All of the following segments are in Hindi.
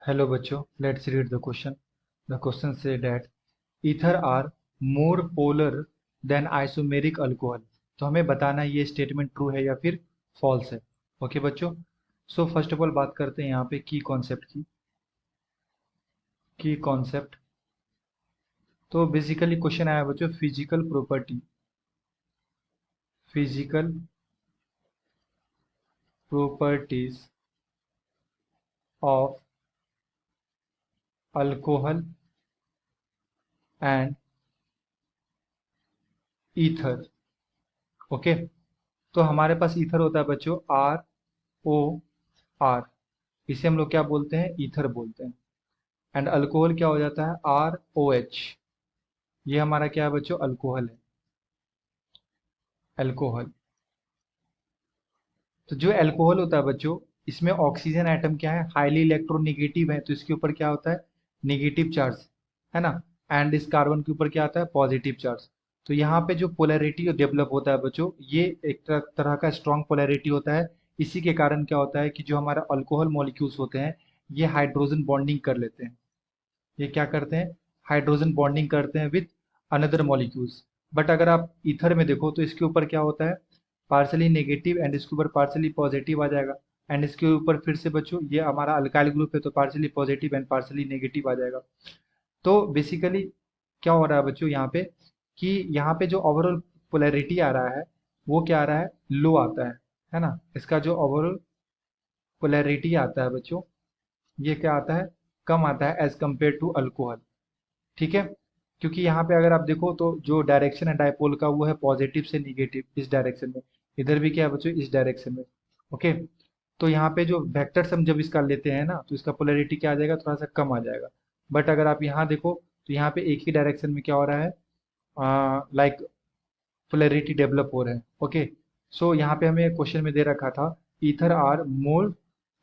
Hello बच्चों, let's read the question. The question say that ether are more polar than isomeric alcohol. तो हमें बताना है ये स्टेटमेंट ट्रू है या फिर फॉल्स है. ओके बच्चों. सो फर्स्ट ऑफ ऑल बात करते हैं यहाँ पे की कॉन्सेप्ट की. की कॉन्सेप्ट. तो बेसिकली क्वेश्चन आया बच्चों physical property. Physical properties of alcohol and ether. Okay. तो हमारे पास ईथर होता है बच्चों ROR. इसे हम लोग क्या बोलते हैं, ईथर बोलते हैं. एंड अल्कोहल क्या हो जाता है, ROH. ये हमारा क्या है बच्चों, अल्कोहल है. अल्कोहल. तो जो अल्कोहल होता है बच्चों, इसमें ऑक्सीजन एटम क्या है, हाईली इलेक्ट्रोनेगेटिव है, तो इसके ऊपर क्या होता है, नेगेटिव चार्ज, है ना. एंड इस कार्बन के ऊपर क्या आता है, पॉजिटिव चार्ज. तो यहाँ पे जो पोलैरिटी डेवलप होता है बच्चों, ये एक तरह का स्ट्रॉन्ग पोलैरिटी होता है. इसी के कारण क्या होता है कि जो हमारा अल्कोहल मॉलिक्यूल्स होते हैं, ये हाइड्रोजन बॉन्डिंग कर लेते हैं. ये क्या करते हैं, हाइड्रोजन बॉन्डिंग करते हैं विद अनदर मॉलिक्यूल्स. बट अगर आप ईथर में देखो तो इसके ऊपर क्या होता है, पार्सली नेगेटिव एंड इसके ऊपर पार्सली पॉजिटिव आ जाएगा. एंड इसके ऊपर फिर से बच्चों ये हमारा अल्काइल ग्रुप है, तो partially positive and partially negative आ जाएगा. तो बेसिकली क्या हो रहा है बच्चों यहाँ पे, कि यहाँ पे जो ओवरऑल पोलैरिटी आ रहा है, वो क्या आ रहा है, लो आता है ना. इसका जो ओवरऑल पोलैरिटी आता है बच्चों, ये क्या आता है, कम आता है एज कम्पेयर टू अल्कोहल. ठीक है. क्योंकि यहाँ पे अगर आप देखो तो जो डायरेक्शन है डायपोल का, वो है पॉजिटिव से निगेटिव इस डायरेक्शन में. इधर भी क्या है बच्चों, इस डायरेक्शन में. ओके. तो यहाँ पे जो वेक्टर्स हम जब इसका लेते हैं ना, तो इसका पोलैरिटी क्या आ जाएगा, थोड़ा सा कम आ जाएगा. बट अगर आप यहाँ देखो तो यहाँ पे एक ही डायरेक्शन में क्या हो रहा है, लाइक पोलैरिटी डेवलप हो रहे हैं. ओके. सो यहाँ पे हमें क्वेश्चन में दे रखा था ether are more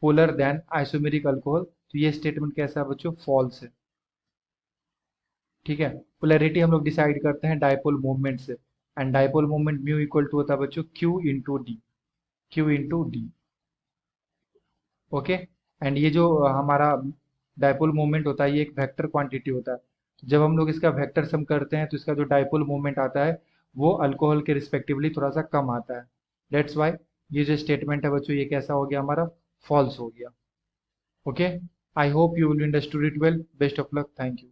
polar than isomeric alcohol. तो ये स्टेटमेंट कैसा है बच्चों, फॉल्स है. ठीक है. पोलैरिटी हम लोग डिसाइड करते हैं डायपोल मूवमेंट से. And dipole movement mu equal to होता है बच्चों Q into D. Q into D. Okay. And ये जो हमारा डायपोल मूवमेंट होता है, ये एक वेक्टर क्वांटिटी होता है. तो जब हम लोग इसका वेक्टर सम करते हैं, तो इसका जो डायपोल मूवमेंट आता है, वो अल्कोहल के रिस्पेक्टिवली थोड़ा सा कम आता है. डेट्स वाई ये जो स्टेटमेंट है बच्चों, ये कैसा हो गया हमारा, फॉल्स हो गया. Okay. I hope you will understood it well. Best of luck. Thank you.